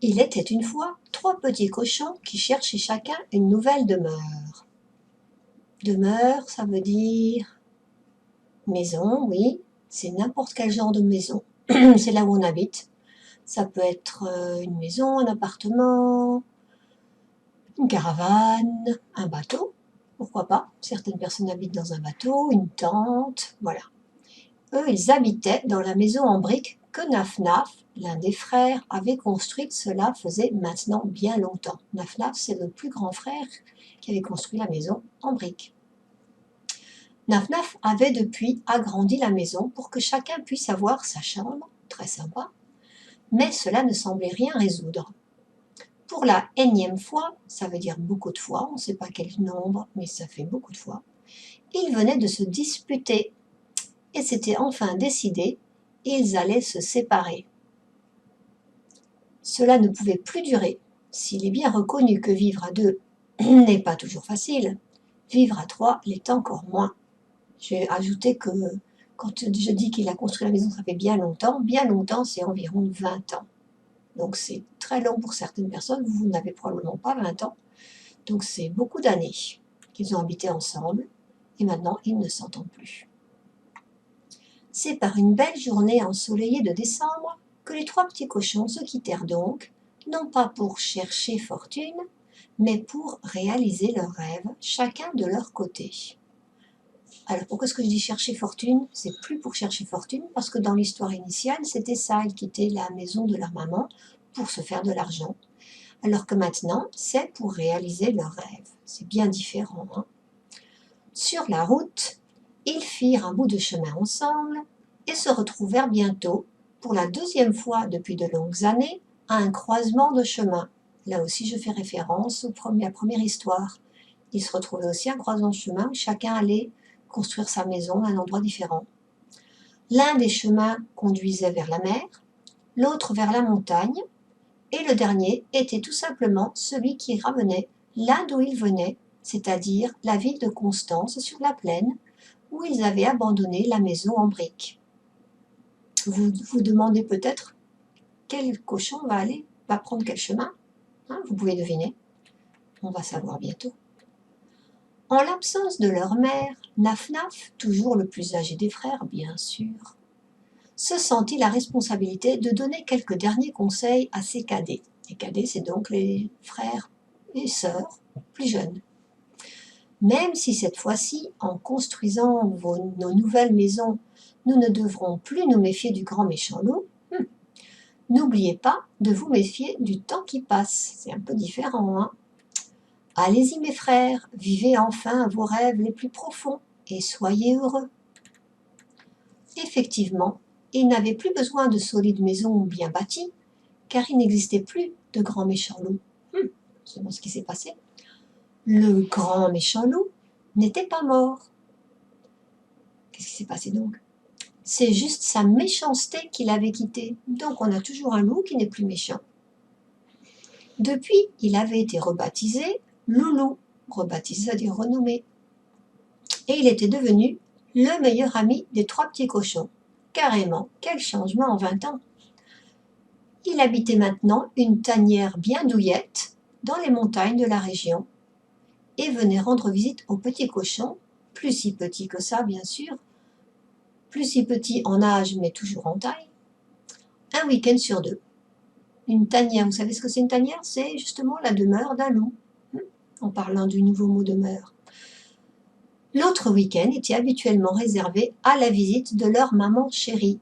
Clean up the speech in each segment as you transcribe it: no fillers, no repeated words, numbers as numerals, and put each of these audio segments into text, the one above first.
Il était une fois 3 petits cochons qui cherchaient chacun une nouvelle demeure. Demeure, ça veut dire maison, oui, c'est n'importe quel genre de maison. C'est là où on habite. Ça peut être une maison, un appartement, une caravane, un bateau, pourquoi pas. Certaines personnes habitent dans un bateau, une tente, voilà. Eux, ils habitaient dans la maison en briques que Naf-Naf, l'un des frères, avait construite. Cela faisait maintenant bien longtemps. Naf-Naf, c'est le plus grand frère qui avait construit la maison en briques. Naf-Naf avait depuis agrandi la maison pour que chacun puisse avoir sa chambre, très sympa, mais cela ne semblait rien résoudre. Pour la énième fois, ça veut dire beaucoup de fois, on ne sait pas quel nombre, mais ça fait beaucoup de fois, ils venaient de se disputer et c'était enfin décidé, ils allaient se séparer. Cela ne pouvait plus durer. S'il est bien reconnu que vivre à deux n'est pas toujours facile, vivre à trois l'est encore moins. J'ai ajouté que quand je dis qu'il a construit la maison, ça fait bien longtemps c'est environ 20 ans. Donc c'est très long pour certaines personnes, vous n'avez probablement pas 20 ans, donc c'est beaucoup d'années qu'ils ont habité ensemble et maintenant ils ne s'entendent plus. C'est par une belle journée ensoleillée de décembre que les 3 petits cochons se quittèrent donc, non pas pour chercher fortune, mais pour réaliser leurs rêves, chacun de leur côté. Alors pourquoi est-ce que je dis chercher fortune? C'est plus pour chercher fortune, parce que dans l'histoire initiale, c'était ça, ils quittaient la maison de leur maman pour se faire de l'argent. Alors que maintenant, c'est pour réaliser leurs rêves. C'est bien différent, hein? Sur la route, ils firent un bout de chemin ensemble et se retrouvèrent bientôt, pour la 2e fois depuis de longues années, à un croisement de chemin. Là aussi, je fais référence à la première histoire. Ils se retrouvaient aussi à un croisement de chemin où chacun allait construire sa maison à un endroit différent. L'un des chemins conduisait vers la mer, l'autre vers la montagne, et le dernier était tout simplement celui qui ramenait là d'où ils venaient, c'est-à-dire la ville de Constance sur la plaine, où ils avaient abandonné la maison en briques. Vous vous demandez peut-être quel cochon va prendre quel chemin, hein, vous pouvez deviner. On va savoir bientôt. En l'absence de leur mère, Naf-Naf, toujours le plus âgé des frères, bien sûr, se sentit la responsabilité de donner quelques derniers conseils à ses cadets. Les cadets, c'est donc les frères et sœurs plus jeunes. Même si cette fois-ci, en construisant nos nouvelles maisons, nous ne devrons plus nous méfier du grand méchant loup, n'oubliez pas de vous méfier du temps qui passe. C'est un peu différent, hein? Allez-y mes frères, vivez enfin vos rêves les plus profonds et soyez heureux. Effectivement, ils n'avaient plus besoin de solides maisons bien bâties, car il n'existait plus de grand méchant loup. C'est bon ce qui s'est passé. Le grand méchant loup n'était pas mort. Qu'est-ce qui s'est passé donc? C'est juste sa méchanceté qui l'avait quitté. Donc on a toujours un loup qui n'est plus méchant. Depuis, il avait été rebaptisé Loulou, rebaptisé, c'est-à-dire renommé. Et il était devenu le meilleur ami des 3 petits cochons. Carrément, quel changement en 20 ans! Il habitait maintenant une tanière bien douillette dans les montagnes de la région et venait rendre visite aux petits cochons, plus si petits que ça bien sûr, plus si petits en âge mais toujours en taille, un week-end sur 2. Une tanière, vous savez ce que c'est une tanière? C'est justement la demeure d'un loup, en parlant du nouveau mot demeure. L'autre week-end était habituellement réservé à la visite de leur maman chérie.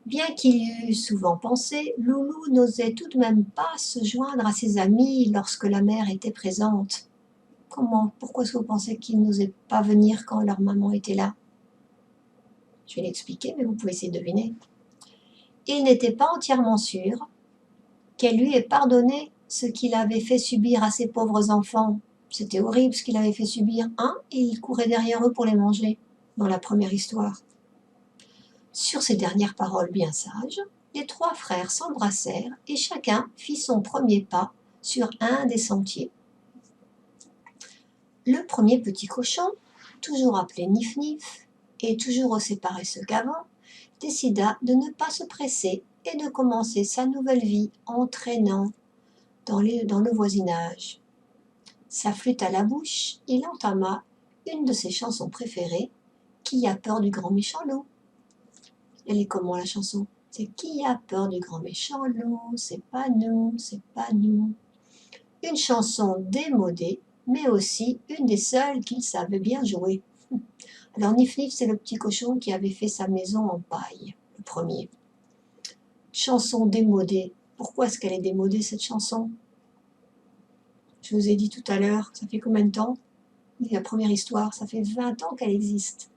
Bien qu'il y eût souvent pensé, Loulou n'osait tout de même pas se joindre à ses amis lorsque la mère était présente. Pourquoi est-ce que vous pensez qu'ils n'osaient pas venir quand leur maman était là? Je vais l'expliquer, mais vous pouvez essayer de deviner. Il n'était pas entièrement sûr qu'elle lui ait pardonné ce qu'il avait fait subir à ses pauvres enfants. C'était horrible ce qu'il avait fait subir, hein, et il courait derrière eux pour les manger, dans la première histoire. Sur ces dernières paroles bien sages, les 3 frères s'embrassèrent et chacun fit son premier pas sur un des sentiers. Le premier petit cochon, toujours appelé Nif-Nif et toujours aussi paresseux qu'avant, décida de ne pas se presser et de commencer sa nouvelle vie en traînant dans le voisinage. Sa flûte à la bouche, il entama une de ses chansons préférées, Qui a peur du grand méchant loup? Elle est comment la chanson? C'est Qui a peur du grand méchant loup? C'est pas nous, c'est pas nous. Une chanson démodée, mais aussi une des seules qu'il savait bien jouer. Alors Nif Nif, c'est le petit cochon qui avait fait sa maison en paille, le premier. Chanson démodée. Pourquoi est-ce qu'elle est démodée cette chanson? Je vous ai dit tout à l'heure, ça fait combien de temps? La première histoire, ça fait 20 ans qu'elle existe,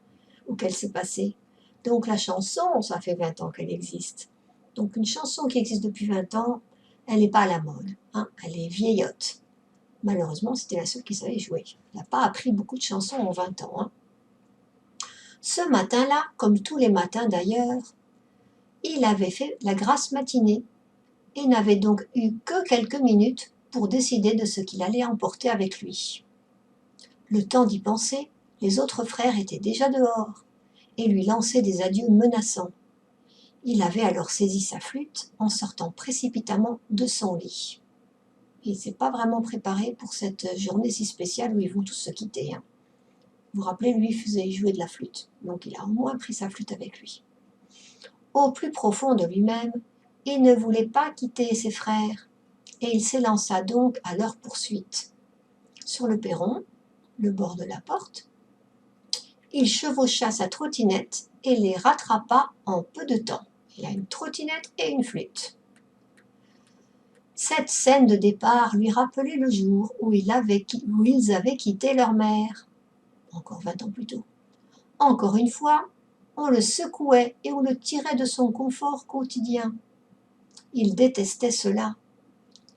ou qu'elle s'est passée. Donc la chanson, ça fait 20 ans qu'elle existe. Donc une chanson qui existe depuis 20 ans, elle n'est pas à la mode, hein, elle est vieillotte. Malheureusement, c'était la seule qui savait jouer. Elle n'a pas appris beaucoup de chansons en 20 ans. Hein. Ce matin-là, comme tous les matins d'ailleurs, il avait fait la grasse matinée et n'avait donc eu que quelques minutes pour décider de ce qu'il allait emporter avec lui. Le temps d'y penser, les autres frères étaient déjà dehors et lui lançaient des adieux menaçants. Il avait alors saisi sa flûte en sortant précipitamment de son lit. Il ne s'est pas vraiment préparé pour cette journée si spéciale où ils vont tous se quitter. Hein. Vous vous rappelez, lui faisait jouer de la flûte, donc il a au moins pris sa flûte avec lui. Au plus profond de lui-même, il ne voulait pas quitter ses frères, et il s'élança donc à leur poursuite. Sur le perron, le bord de la porte, il chevaucha sa trottinette et les rattrapa en peu de temps. Il a une trottinette et une flûte. Cette scène de départ lui rappelait le jour où ils avaient quitté leur mère, encore 20 ans plus tôt. Encore une fois, on le secouait et on le tirait de son confort quotidien. Il détestait cela.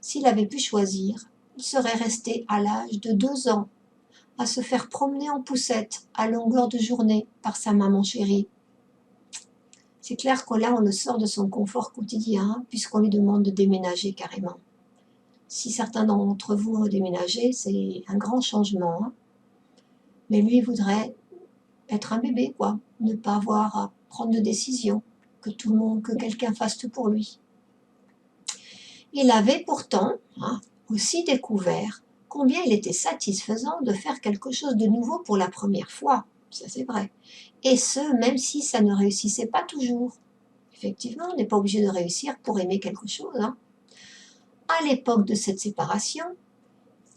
S'il avait pu choisir, il serait resté à l'âge de 2 ans, à se faire promener en poussette à longueur de journée par sa maman chérie. C'est clair que là, on le sort de son confort quotidien, puisqu'on lui demande de déménager carrément. Si certains d'entre vous ont déménagé, c'est un grand changement. Hein. Mais lui voudrait être un bébé, quoi. Ne pas avoir à prendre de décision, que quelqu'un fasse tout pour lui. Il avait pourtant aussi découvert combien il était satisfaisant de faire quelque chose de nouveau pour la première fois. Ça, c'est vrai. Et ce, même si ça ne réussissait pas toujours. Effectivement, on n'est pas obligé de réussir pour aimer quelque chose. Hein. À l'époque de cette séparation,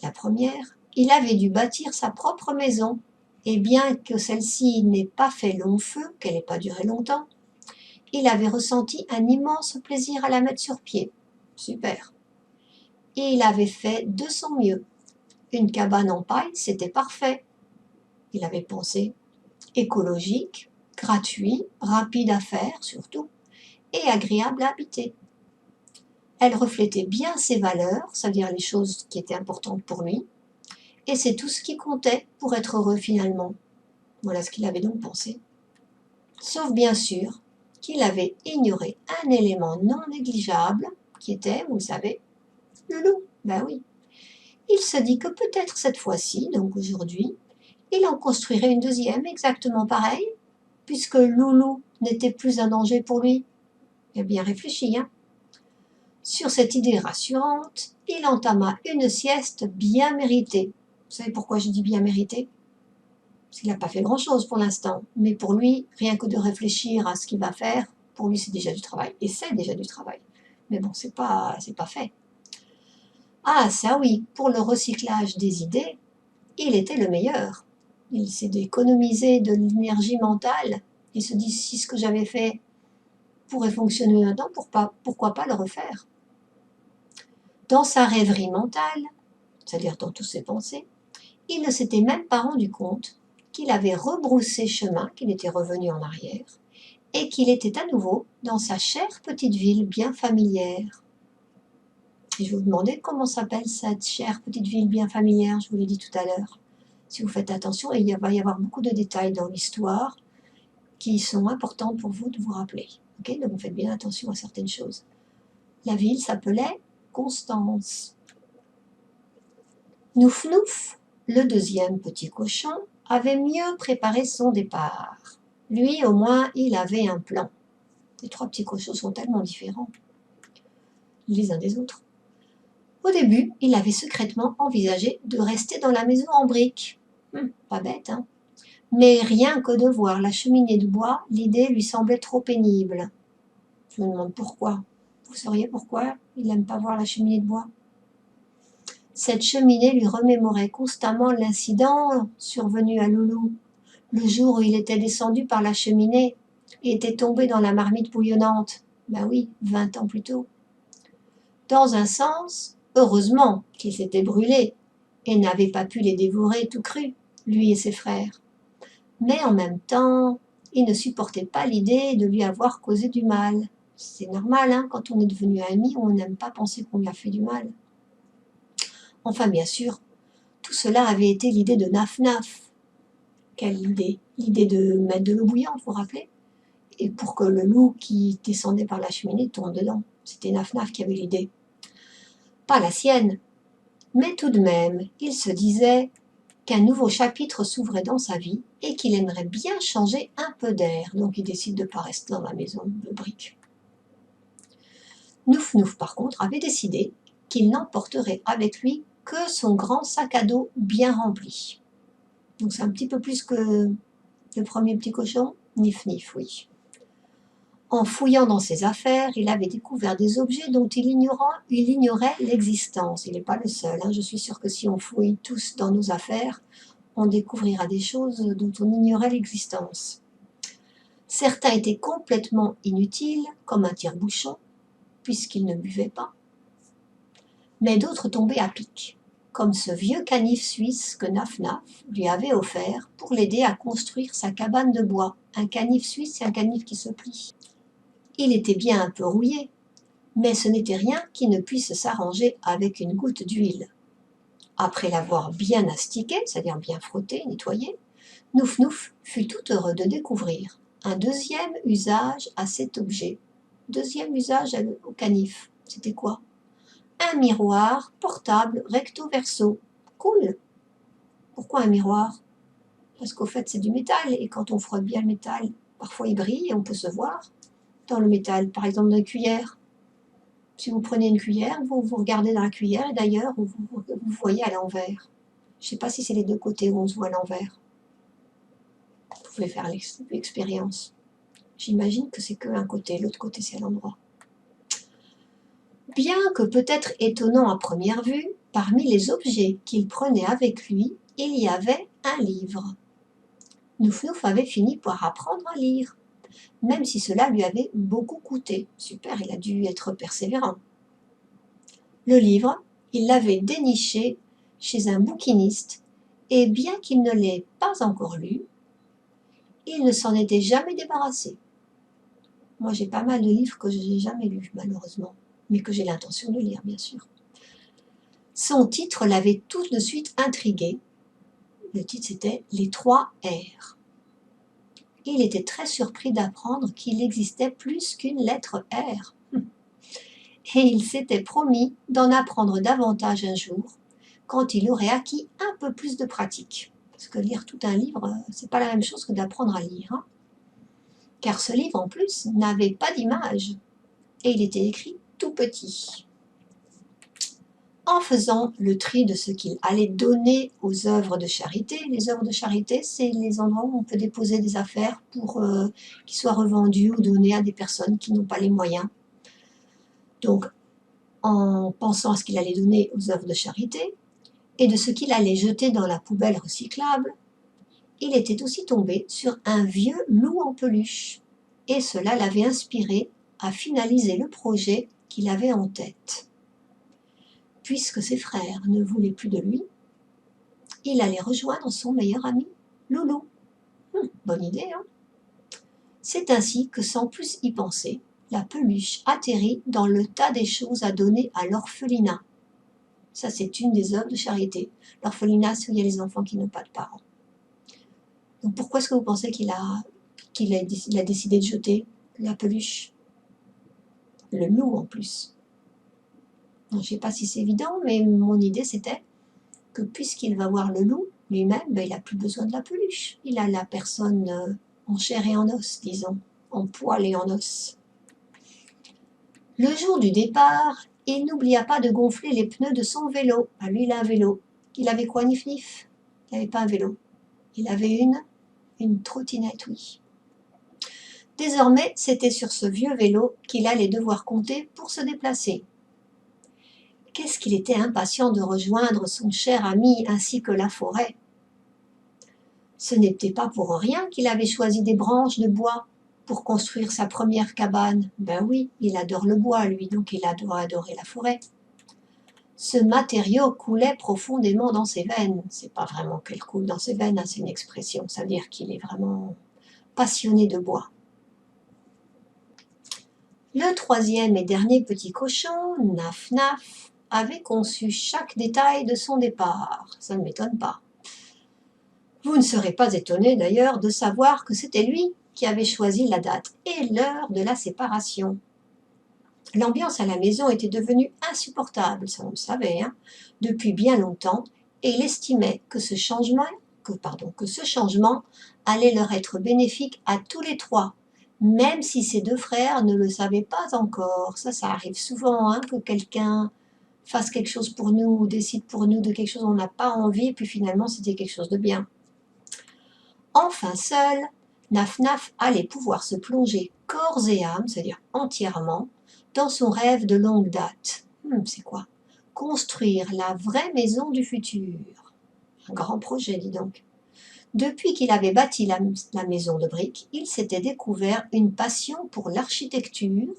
la première, il avait dû bâtir sa propre maison. Et bien que celle-ci n'ait pas fait long feu, qu'elle n'ait pas duré longtemps, il avait ressenti un immense plaisir à la mettre sur pied. Super. Et il avait fait de son mieux. Une cabane en paille, c'était parfait. Il avait pensé écologique, gratuit, rapide à faire surtout, et agréable à habiter. Elle reflétait bien ses valeurs, c'est-à-dire les choses qui étaient importantes pour lui, et c'est tout ce qui comptait pour être heureux finalement. Voilà ce qu'il avait donc pensé. Sauf bien sûr qu'il avait ignoré un élément non négligeable, qui était, vous le savez, le loup. Ben oui. Il se dit que peut-être cette fois-ci, donc aujourd'hui, il en construirait une deuxième exactement pareille, puisque Loulou n'était plus un danger pour lui. Il a bien réfléchi, hein. Sur cette idée rassurante, il entama une sieste bien méritée. Vous savez pourquoi je dis bien méritée? Parce qu'il n'a pas fait grand-chose pour l'instant, mais pour lui, rien que de réfléchir à ce qu'il va faire, pour lui c'est déjà du travail, et c'est déjà du travail. Mais bon, c'est pas fait. Ah ça oui, pour le recyclage des idées, il était le meilleur. Il s'est économisé de l'énergie mentale. Il se dit, si ce que j'avais fait pourrait fonctionner maintenant, pourquoi pas le refaire? Dans sa rêverie mentale, c'est-à-dire dans toutes ses pensées, il ne s'était même pas rendu compte qu'il avait rebroussé chemin, qu'il était revenu en arrière, et qu'il était à nouveau dans sa chère petite ville bien familière. Et je vous demandais comment s'appelle cette chère petite ville bien familière, je vous l'ai dit tout à l'heure. Si vous faites attention, il va y avoir beaucoup de détails dans l'histoire qui sont importants pour vous de vous rappeler. Okay, donc vous faites bien attention à certaines choses. La ville s'appelait Constance. Nouf Nouf, le deuxième petit cochon, avait mieux préparé son départ. Lui, au moins, il avait un plan. Les 3 petits cochons sont tellement différents les uns des autres. Au début, il avait secrètement envisagé de rester dans la maison en briques. Pas bête, hein? Mais rien que de voir la cheminée de bois, l'idée lui semblait trop pénible. Je me demande pourquoi. Vous sauriez pourquoi il n'aime pas voir la cheminée de bois? Cette cheminée lui remémorait constamment l'incident survenu à Loulou, le jour où il était descendu par la cheminée et était tombé dans la marmite bouillonnante. Ben oui, 20 ans plus tôt. Dans un sens, heureusement qu'il s'était brûlé et n'avait pas pu les dévorer tout cru, lui et ses frères. Mais en même temps, il ne supportait pas l'idée de lui avoir causé du mal. C'est normal, hein, quand on est devenu ami, on n'aime pas penser qu'on lui a fait du mal. Enfin, bien sûr, tout cela avait été l'idée de Naf-Naf. Quelle idée? L'idée de mettre de l'eau bouillante, vous vous rappelez? Et pour que le loup qui descendait par la cheminée tombe dedans. C'était Naf-Naf qui avait l'idée. Pas la sienne. Mais tout de même, il se disait qu'un nouveau chapitre s'ouvrait dans sa vie et qu'il aimerait bien changer un peu d'air. Donc il décide de ne pas rester dans la maison de briques. Nouf Nouf, par contre, avait décidé qu'il n'emporterait avec lui que son grand sac à dos bien rempli. Donc c'est un petit peu plus que le premier petit cochon. Nif Nif, oui. En fouillant dans ses affaires, il avait découvert des objets dont il ignorait l'existence. Il n'est pas le seul, hein. Je suis sûre que si on fouille tous dans nos affaires, on découvrira des choses dont on ignorait l'existence. Certains étaient complètement inutiles, comme un tire-bouchon, puisqu'il ne buvait pas. Mais d'autres tombaient à pic, comme ce vieux canif suisse que Naf-Naf lui avait offert pour l'aider à construire sa cabane de bois. Un canif suisse, c'est un canif qui se plie. Il était bien un peu rouillé, mais ce n'était rien qui ne puisse s'arranger avec une goutte d'huile. Après l'avoir bien astiqué, c'est-à-dire bien frotté, nettoyé, Nouf Nouf fut tout heureux de découvrir un deuxième usage à cet objet. Deuxième usage au canif, c'était quoi? Un miroir portable recto-verso. Cool! Pourquoi un miroir? Parce qu'au fait c'est du métal, et quand on frotte bien le métal, parfois il brille et on peut se voir dans le métal, par exemple dans une cuillère. Si vous prenez une cuillère, vous regardez dans la cuillère, et d'ailleurs vous voyez à l'envers. Je ne sais pas si c'est les deux côtés où on se voit à l'envers. Vous pouvez faire l'expérience. J'imagine que c'est qu'un côté, l'autre côté c'est à l'endroit. Bien que peut-être étonnant à première vue, parmi les objets qu'il prenait avec lui, il y avait un livre. Nouf Nouf avait fini par apprendre à lire, même si cela lui avait beaucoup coûté. Super, il a dû être persévérant. Le livre, il l'avait déniché chez un bouquiniste, et bien qu'il ne l'ait pas encore lu, il ne s'en était jamais débarrassé. Moi, j'ai pas mal de livres que je n'ai jamais lus, malheureusement, mais que j'ai l'intention de lire, bien sûr. Son titre l'avait tout de suite intrigué. Le titre, c'était « Les 3 R ». Il était très surpris d'apprendre qu'il existait plus qu'une lettre R. Et il s'était promis d'en apprendre davantage un jour, quand il aurait acquis un peu plus de pratique. Parce que lire tout un livre, c'est pas la même chose que d'apprendre à lire, hein. Car ce livre, en plus, n'avait pas d'image, et il était écrit tout petit. En faisant le tri de ce qu'il allait donner aux œuvres de charité, les œuvres de charité, c'est les endroits où on peut déposer des affaires pour qu'ils soient revendus ou donnés à des personnes qui n'ont pas les moyens. Donc, en pensant à ce qu'il allait donner aux œuvres de charité et de ce qu'il allait jeter dans la poubelle recyclable, il était aussi tombé sur un vieux loup en peluche, et cela l'avait inspiré à finaliser le projet qu'il avait en tête. Puisque ses frères ne voulaient plus de lui, il allait rejoindre son meilleur ami, Loulou. Bonne idée, hein? C'est ainsi que, sans plus y penser, la peluche atterrit dans le tas des choses à donner à l'orphelinat. Ça, c'est une des œuvres de charité. L'orphelinat, c'est où il y a les enfants qui n'ont pas de parents. Donc pourquoi est-ce que vous pensez qu'il a décidé de jeter la peluche? Le loup, en plus. Je ne sais pas si c'est évident, mais mon idée, c'était que puisqu'il va voir le loup lui-même, il n'a plus besoin de la peluche. Il a la personne en chair et en os, disons, en poil et en os. Le jour du départ, il n'oublia pas de gonfler les pneus de son vélo. Ah, lui, il a un vélo. Il avait quoi, Nif-Nif? Il n'avait pas un vélo. Il avait une trottinette, oui. Désormais, c'était sur ce vieux vélo qu'il allait devoir compter pour se déplacer. Qu'est-ce qu'il était impatient de rejoindre son cher ami ainsi que la forêt. Ce n'était pas pour rien qu'il avait choisi des branches de bois pour construire sa première cabane. Ben oui, il adore le bois, lui, donc il doit adorer la forêt. Ce matériau coulait profondément dans ses veines. C'est pas vraiment qu'elle coule dans ses veines, hein, c'est une expression, ça veut dire qu'il est vraiment passionné de bois. Le troisième et dernier petit cochon, Naf-Naf, avait conçu chaque détail de son départ. Ça ne m'étonne pas. Vous ne serez pas étonné d'ailleurs de savoir que c'était lui qui avait choisi la date et l'heure de la séparation. L'ambiance à la maison était devenue insupportable, ça on le savait, hein, depuis bien longtemps, et il estimait que ce changement allait leur être bénéfique à tous les trois, même si ses deux frères ne le savaient pas encore. Ça arrive souvent, hein, que quelqu'un fasse quelque chose pour nous ou décide pour nous de quelque chose dont on n'a pas envie, et puis finalement c'était quelque chose de bien. Enfin seul, Naf-Naf allait pouvoir se plonger corps et âme, c'est-à-dire entièrement, dans son rêve de longue date. C'est quoi? Construire la vraie maison du futur. Un grand projet, dis donc. Depuis qu'il avait bâti la maison de briques, il s'était découvert une passion pour l'architecture,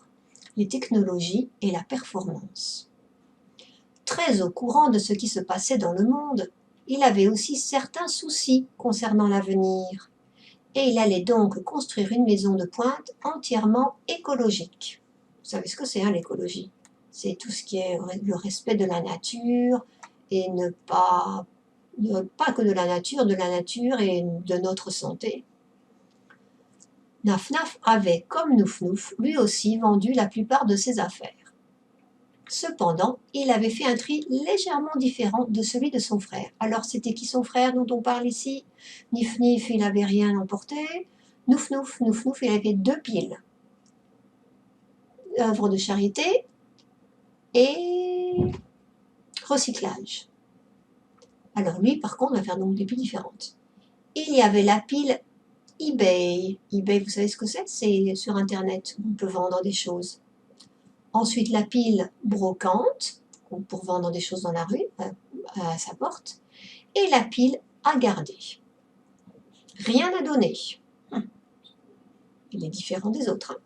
les technologies et la performance. Très au courant de ce qui se passait dans le monde, il avait aussi certains soucis concernant l'avenir. Et il allait donc construire une maison de pointe entièrement écologique. Vous savez ce que c'est, hein, l'écologie? C'est tout ce qui est le respect de la nature et pas que de la nature et de notre santé. Naf-Naf avait, comme Nouf-Nouf, lui aussi vendu la plupart de ses affaires. Cependant, il avait fait un tri légèrement différent de celui de son frère. Alors, c'était qui son frère dont on parle ici? Nif-Nif, il n'avait rien emporté. Nouf-Nouf, il avait 2 piles. Œuvre de charité et recyclage. Alors lui, par contre, va faire donc des piles différentes. Il y avait la pile eBay. eBay, vous savez ce que c'est? C'est sur Internet, on peut vendre des choses. Ensuite, la pile brocante, pour vendre des choses dans la rue, à sa porte. Et la pile à garder. Rien à donner. Il est différent des autres.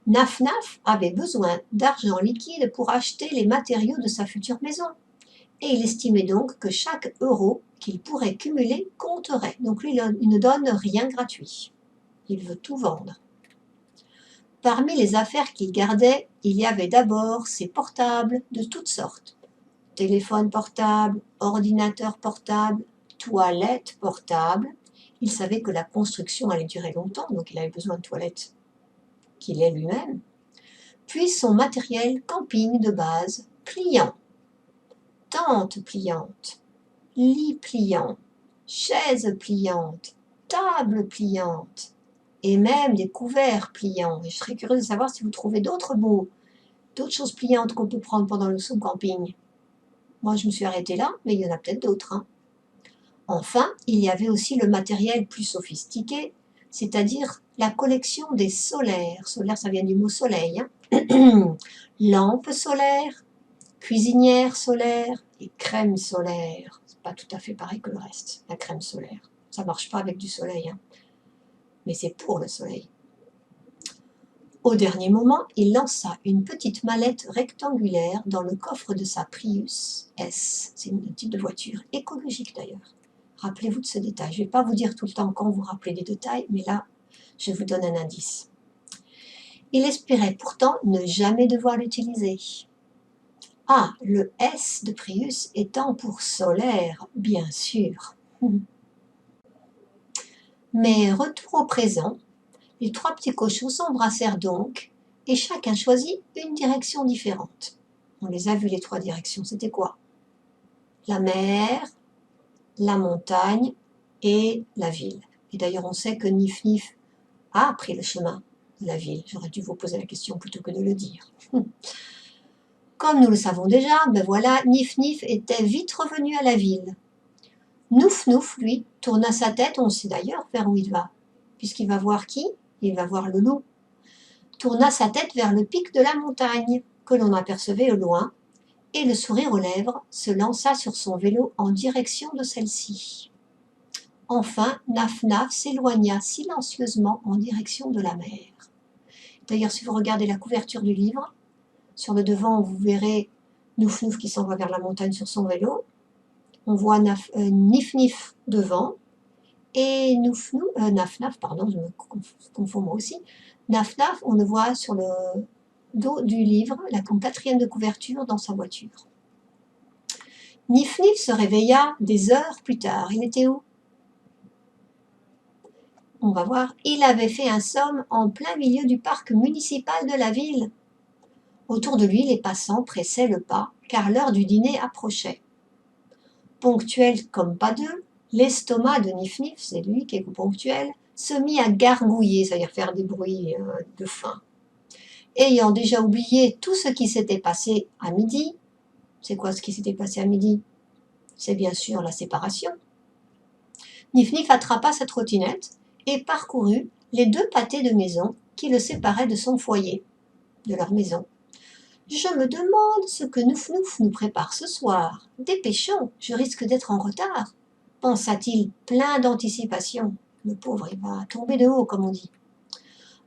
Naf-Naf avait besoin d'argent liquide pour acheter les matériaux de sa future maison. Et il estimait donc que chaque euro qu'il pourrait cumuler compterait. Donc lui, il ne donne rien gratuit. Il veut tout vendre. Parmi les affaires qu'il gardait, il y avait d'abord ses portables de toutes sortes. Téléphone portable, ordinateur portable, toilette portable. Il savait que la construction allait durer longtemps, donc il avait besoin de toilettes qu'il ait lui-même. Puis son matériel camping de base, pliant, tente pliante, lit pliant, chaise pliante, table pliante, et même des couverts pliants. Et je serais curieuse de savoir si vous trouvez d'autres mots, d'autres choses pliantes qu'on peut prendre pendant son camping. Moi, je me suis arrêtée là, mais il y en a peut-être d'autres. Hein. Enfin, il y avait aussi le matériel plus sophistiqué, c'est-à-dire la collection des solaires. Solaire, ça vient du mot soleil. Hein. Lampes solaires, cuisinière solaire et crème solaire. C'est pas tout à fait pareil que le reste, la crème solaire. Ça marche pas avec du soleil, hein. Mais c'est pour le soleil. Au dernier moment, il lança une petite mallette rectangulaire dans le coffre de sa Prius S. C'est un type de voiture, écologique d'ailleurs. Rappelez-vous de ce détail. Je ne vais pas vous dire tout le temps quand vous rappelez les détails, mais là, je vous donne un indice. Il espérait pourtant ne jamais devoir l'utiliser. Ah, le S de Prius étant pour solaire, bien sûr. Mais retour au présent, les 3 petits cochons s'embrassèrent donc, et chacun choisit une direction différente. On les a vus les 3 directions, c'était quoi? La mer, la montagne et la ville. Et d'ailleurs, on sait que Nif-Nif a pris le chemin la ville. J'aurais dû vous poser la question plutôt que de le dire. Comme nous le savons déjà, ben voilà, Nif Nif était vite revenu à la ville. Nouf Nouf, lui, tourna sa tête, on sait d'ailleurs vers où il va, puisqu'il va voir qui? Il va voir le loup. Tourna sa tête vers le pic de la montagne, que l'on apercevait au loin, et le sourire aux lèvres, se lança sur son vélo en direction de celle-ci. Enfin, Naf Naf s'éloigna silencieusement en direction de la mer. D'ailleurs, si vous regardez la couverture du livre, sur le devant, vous verrez Nouf Nouf qui s'en va vers la montagne sur son vélo. On voit Nif Nif devant, et Naf Naf, pardon, je me confonds moi aussi. Naf Naf, on le voit sur le dos du livre, la quatrième de couverture, dans sa voiture. Nif Nif se réveilla des heures plus tard. Il était où? On va voir. Il avait fait un somme en plein milieu du parc municipal de la ville. Autour de lui, les passants pressaient le pas, car l'heure du dîner approchait. Ponctuel comme pas deux, l'estomac de Nif Nif, c'est lui qui est ponctuel, se mit à gargouiller, c'est-à-dire faire des bruits de faim. Ayant déjà oublié tout ce qui s'était passé à midi, c'est quoi ce qui s'était passé à midi? C'est bien sûr la séparation. Nif Nif attrapa sa trottinette et parcourut les 2 pâtés de maison qui le séparaient de son foyer, de leur maison. Je me demande ce que Nouf Nouf nous prépare ce soir. Dépêchons, je risque d'être en retard, pensa-t-il plein d'anticipation. Le pauvre, il va tomber de haut, comme on dit.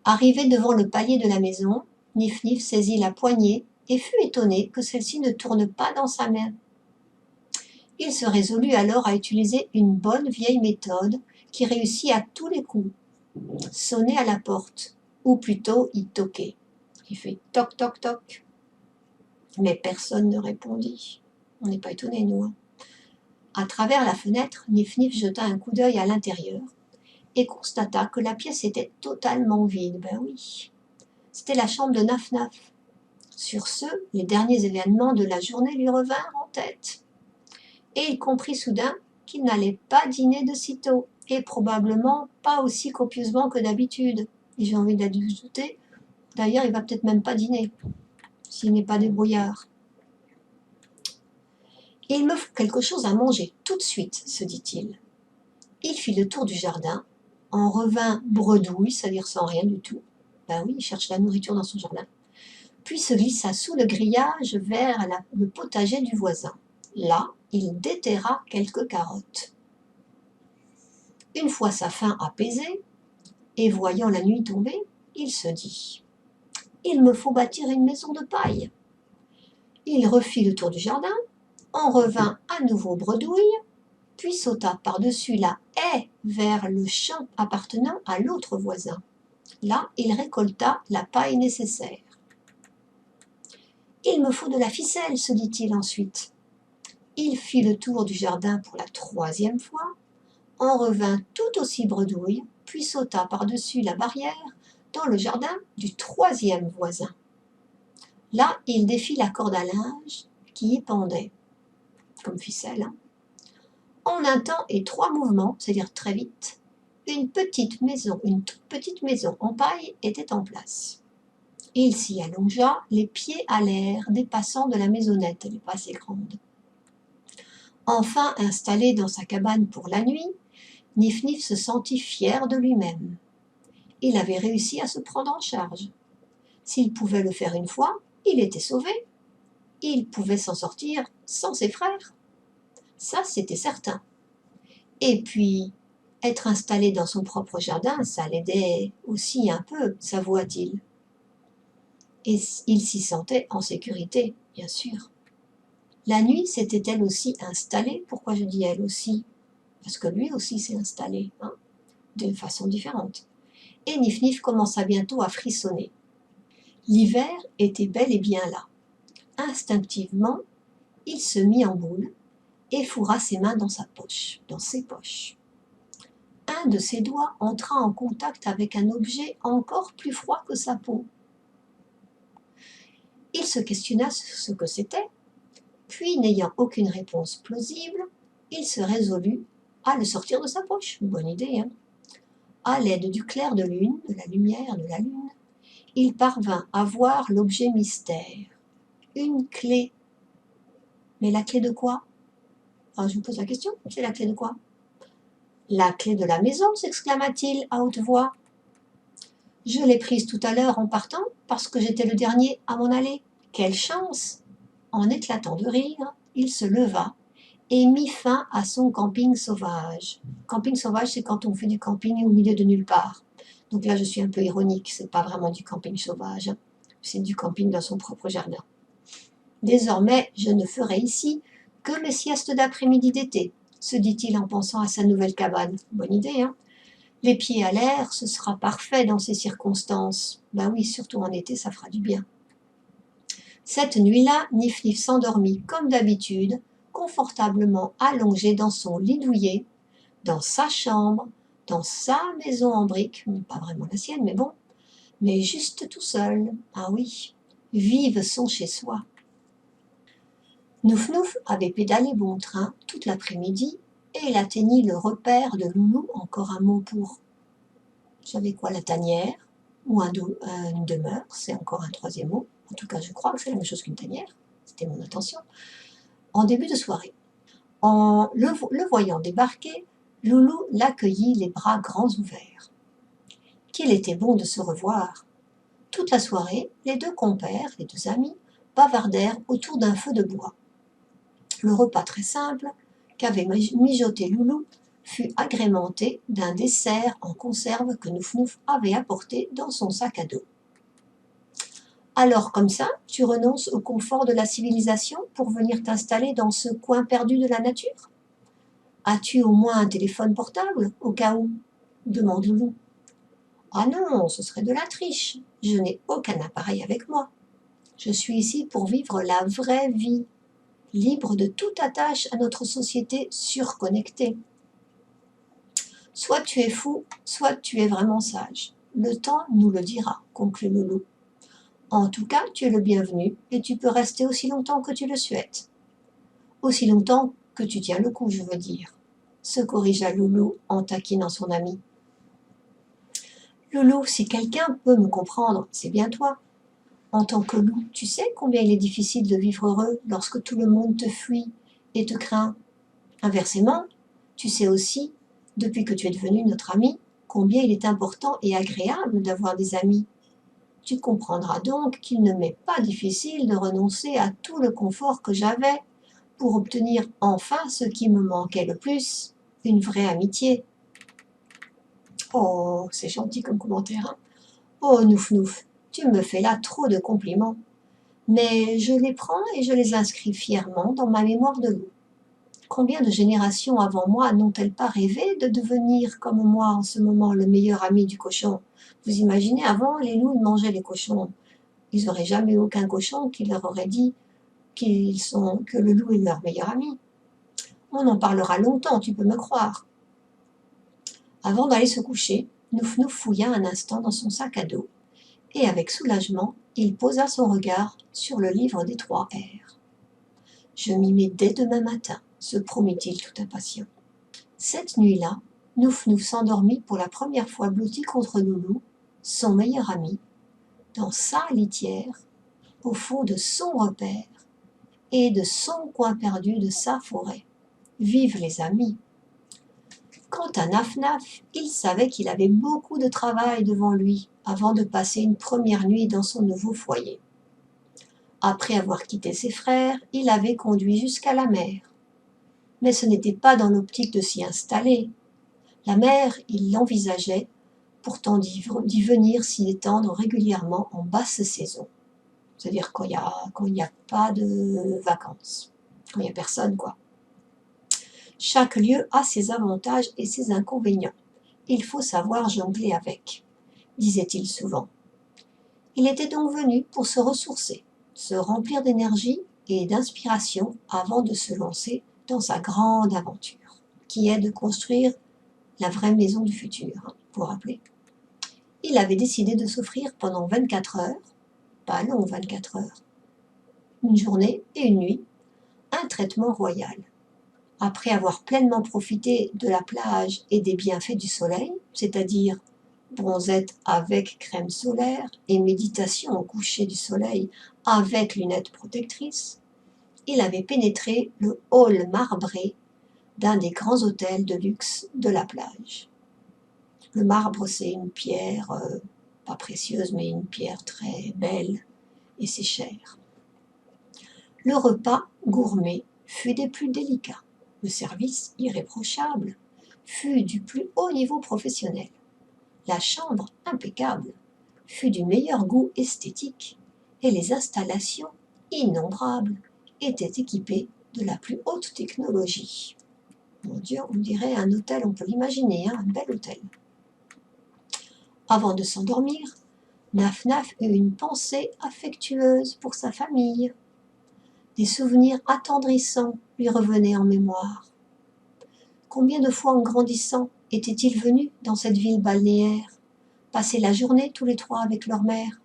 Arrivé devant le palier de la maison, Nif Nif saisit la poignée et fut étonné que celle-ci ne tourne pas dans sa main. Il se résolut alors à utiliser une bonne vieille méthode qui réussit à tous les coups. Sonner à la porte, ou plutôt y toquer. Il fait toc toc toc. Mais personne ne répondit. On n'est pas étonnés, nous. Hein. À travers la fenêtre, Nif Nif jeta un coup d'œil à l'intérieur et constata que la pièce était totalement vide. Ben oui, c'était la chambre de Naf Naf. Sur ce, les derniers événements de la journée lui revinrent en tête. Et il comprit soudain qu'il n'allait pas dîner de sitôt, et probablement pas aussi copieusement que d'habitude. Et j'ai envie d'ajouter, d'ailleurs, il va peut-être même pas dîner, s'il n'est pas débrouillard. Il me faut quelque chose à manger tout de suite, se dit-il. Il fit le tour du jardin, en revint bredouille, c'est-à-dire sans rien du tout. Ben oui, il cherche la nourriture dans son jardin. Puis se glissa sous le grillage vers le potager du voisin. Là, il déterra quelques carottes. Une fois sa faim apaisée, et voyant la nuit tomber, il se dit « Il me faut bâtir une maison de paille ». Il refit le tour du jardin, en revint à nouveau bredouille, puis sauta par-dessus la haie vers le champ appartenant à l'autre voisin. Là, il récolta la paille nécessaire. « Il me faut de la ficelle », se dit-il ensuite. Il fit le tour du jardin pour la 3e fois, en revint tout aussi bredouille, puis sauta par-dessus la barrière dans le jardin du 3e voisin. Là, il défit la corde à linge qui y pendait, comme ficelle. Hein. En un temps et 3 mouvements, c'est-à-dire très vite, une toute petite maison en paille était en place. Il s'y allongea, les pieds à l'air, dépassant de la maisonnette, elle n'est pas assez grande. Enfin installé dans sa cabane pour la nuit, Nif Nif se sentit fier de lui-même. Il avait réussi à se prendre en charge. S'il pouvait le faire une fois, il était sauvé. Il pouvait s'en sortir sans ses frères. Ça, c'était certain. Et puis, être installé dans son propre jardin, ça l'aidait aussi un peu, s'avoua-t-il. Et il s'y sentait en sécurité, bien sûr. La nuit s'était elle aussi installée. Pourquoi je dis elle aussi? Parce que lui aussi s'est installé, hein, de façon différente. Et Nif Nif commença bientôt à frissonner. L'hiver était bel et bien là. Instinctivement, il se mit en boule et fourra ses mains dans ses poches. Un de ses doigts entra en contact avec un objet encore plus froid que sa peau. Il se questionna sur ce que c'était, puis, n'ayant aucune réponse plausible, il se résolut à le sortir de sa poche. Bonne idée, hein? À l'aide du clair de lune, de la lumière de la lune, il parvint à voir l'objet mystère. Une clé. Mais la clé de quoi? Je vous pose la question, c'est la clé de quoi? La clé de la maison, s'exclama-t-il à haute voix. Je l'ai prise tout à l'heure en partant parce que j'étais le dernier à m'en aller. Quelle chance! En éclatant de rire, il se leva et mit fin à son camping sauvage. Camping sauvage, c'est quand on fait du camping au milieu de nulle part. Donc là, je suis un peu ironique, c'est pas vraiment du camping sauvage, c'est du camping dans son propre jardin. Désormais, je ne ferai ici que mes siestes d'après-midi d'été, se dit-il en pensant à sa nouvelle cabane. Bonne idée, hein? Les pieds à l'air, ce sera parfait dans ces circonstances. Ben oui, surtout en été, ça fera du bien. Cette nuit-là, Nif-Nif s'endormit comme d'habitude, confortablement allongé dans son lit douillet, dans sa chambre, dans sa maison en briques, pas vraiment la sienne, mais bon, mais juste tout seul. Ah oui, vive son chez-soi. Nouf-Nouf avait pédalé bon train toute l'après-midi et il atteignit le repère de Loulou, encore un mot pour, j'avais quoi, la tanière, ou une demeure, c'est encore un troisième mot, en tout cas je crois que c'est la même chose qu'une tanière, c'était mon intention, en début de soirée. En le voyant débarquer, Loulou l'accueillit les bras grands ouverts. Qu'il était bon de se revoir. Toute la soirée, les deux compères, les deux amis, bavardèrent autour d'un feu de bois. Le repas très simple qu'avait mijoté Loulou fut agrémenté d'un dessert en conserve que Nouf-Nouf avait apporté dans son sac à dos. Alors comme ça, tu renonces au confort de la civilisation pour venir t'installer dans ce coin perdu de la nature? As-tu au moins un téléphone portable, au cas où? Demande Loulou. Ah non, ce serait de la triche. Je n'ai aucun appareil avec moi. Je suis ici pour vivre la vraie vie, libre de toute attache à notre société surconnectée. Soit tu es fou, soit tu es vraiment sage. Le temps nous le dira, conclut Loulou. En tout cas, tu es le bienvenu et tu peux rester aussi longtemps que tu le souhaites. Aussi longtemps que tu tiens le coup, je veux dire, se corrigea Loulou en taquinant son ami. Loulou, si quelqu'un peut me comprendre, c'est bien toi. En tant que loup, tu sais combien il est difficile de vivre heureux lorsque tout le monde te fuit et te craint. Inversement, tu sais aussi, depuis que tu es devenu notre ami, combien il est important et agréable d'avoir des amis. Tu comprendras donc qu'il ne m'est pas difficile de renoncer à tout le confort que j'avais pour obtenir enfin ce qui me manquait le plus, une vraie amitié. Oh, c'est gentil comme commentaire, hein. Oh, Nouf-Nouf, tu me fais là trop de compliments. Mais je les prends et je les inscris fièrement dans ma mémoire de loup. Combien de générations avant moi n'ont-elles pas rêvé de devenir comme moi en ce moment le meilleur ami du cochon? Vous imaginez, avant, les loups mangeaient les cochons. Ils n'auraient jamais eu aucun cochon qui leur aurait dit que le loup est leur meilleur ami. On en parlera longtemps, tu peux me croire. Avant d'aller se coucher, Nouf-Nouf fouilla un instant dans son sac à dos et avec soulagement, il posa son regard sur le livre des 3 R. Je m'y mets dès demain matin, se promit-il tout impatient. Cette nuit-là, Nouf-Nouf s'endormit pour la première fois blotti contre Loulou, son meilleur ami, dans sa litière, au fond de son repère et de son coin perdu de sa forêt. Vive les amis! Quant à Naf-Naf, il savait qu'il avait beaucoup de travail devant lui avant de passer une première nuit dans son nouveau foyer. Après avoir quitté ses frères, il avait conduit jusqu'à la mer. Mais ce n'était pas dans l'optique de s'y installer. La mer, il l'envisageait pourtant d'y venir s'y étendre régulièrement en basse saison. C'est-à-dire quand il n'y a pas de vacances, quand il n'y a personne, quoi. Chaque lieu a ses avantages et ses inconvénients. Il faut savoir jongler avec, disait-il souvent. Il était donc venu pour se ressourcer, se remplir d'énergie et d'inspiration avant de se lancer dans sa grande aventure, qui est de construire la vraie maison du futur, vous vous rappelez. Il avait décidé de s'offrir pendant 24 heures, pas long 24 heures, une journée et une nuit, un traitement royal. Après avoir pleinement profité de la plage et des bienfaits du soleil, c'est-à-dire bronzette avec crème solaire et méditation au coucher du soleil avec lunettes protectrices, il avait pénétré le hall marbré d'un des grands hôtels de luxe de la plage. Le marbre, c'est une pierre, pas précieuse, mais une pierre très belle, et c'est cher. Le repas gourmet fut des plus délicats. Le service irréprochable fut du plus haut niveau professionnel. La chambre, impeccable, fut du meilleur goût esthétique, et les installations, innombrables, étaient équipées de la plus haute technologie. Mon Dieu, on dirait un hôtel, on peut l'imaginer, hein, un bel hôtel. Avant de s'endormir, Naf-Naf eut une pensée affectueuse pour sa famille. Des souvenirs attendrissants lui revenaient en mémoire. Combien de fois en grandissant étaient-ils venus dans cette ville balnéaire, passer la journée tous les trois avec leur mère?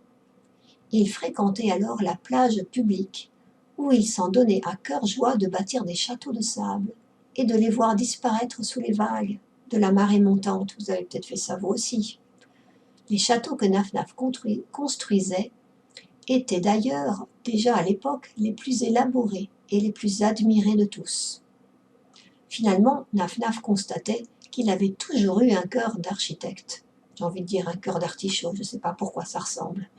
Ils fréquentaient alors la plage publique, où ils s'en donnaient à cœur joie de bâtir des châteaux de sable et de les voir disparaître sous les vagues de la marée montante. Vous avez peut-être fait ça vous aussi. Les châteaux que Naf-Naf construisait étaient d'ailleurs déjà à l'époque les plus élaborés et les plus admirés de tous. Finalement, Naf-Naf constatait qu'il avait toujours eu un cœur d'architecte. J'ai envie de dire un cœur d'artichaut, je ne sais pas pourquoi ça ressemble.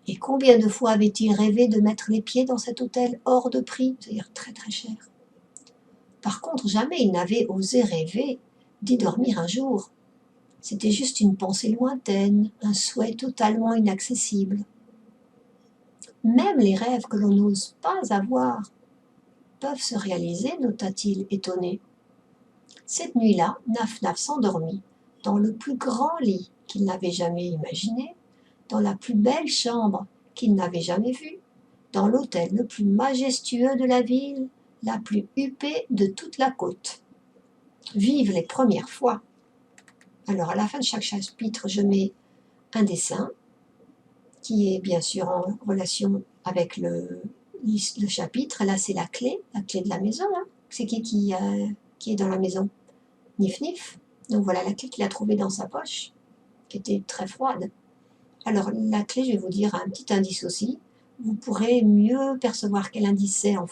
Et combien de fois avait-il rêvé de mettre les pieds dans cet hôtel hors de prix, c'est-à-dire très très cher. Par contre, jamais il n'avait osé rêver d'y dormir un jour. C'était juste une pensée lointaine, un souhait totalement inaccessible. Même les rêves que l'on n'ose pas avoir peuvent se réaliser, nota-t-il étonné. Cette nuit-là, Naf-Naf s'endormit dans le plus grand lit qu'il n'avait jamais imaginé, dans la plus belle chambre qu'il n'avait jamais vue, dans l'hôtel le plus majestueux de la ville, la plus huppée de toute la côte. Vive les premières fois! Alors à la fin de chaque chapitre, je mets un dessin qui est bien sûr en relation avec le chapitre. Là, c'est la clé de la maison. Hein. C'est qui est dans la maison? Nif-Nif. Donc voilà la clé qu'il a trouvée dans sa poche, qui était très froide. Alors la clé, je vais vous dire un petit indice aussi. Vous pourrez mieux percevoir quel indice c'est en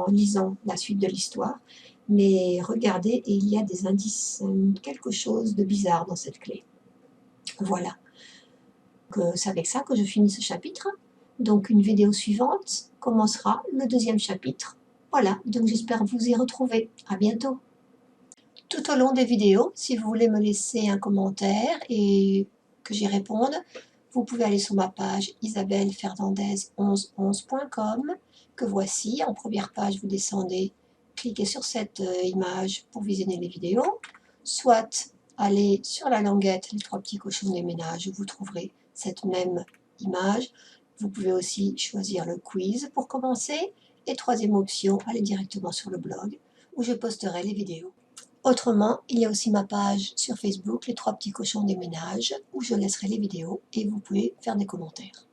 lisant la suite de l'histoire. Mais regardez, et il y a des indices, quelque chose de bizarre dans cette clé. Voilà. C'est avec ça que je finis ce chapitre. Donc une vidéo suivante commencera le deuxième chapitre. Voilà, donc j'espère vous y retrouver. À bientôt. Tout au long des vidéos, si vous voulez me laisser un commentaire et que j'y réponde, vous pouvez aller sur ma page isabellefernandez1111.com que voici. En première page, vous descendez, cliquez sur cette image pour visionner les vidéos. Soit allez sur la languette, les trois petits cochons des ménages, où vous trouverez cette même image. Vous pouvez aussi choisir le quiz pour commencer. Et troisième option, allez directement sur le blog où je posterai les vidéos. Autrement, il y a aussi ma page sur Facebook, les trois petits cochons des ménages, où je laisserai les vidéos et vous pouvez faire des commentaires.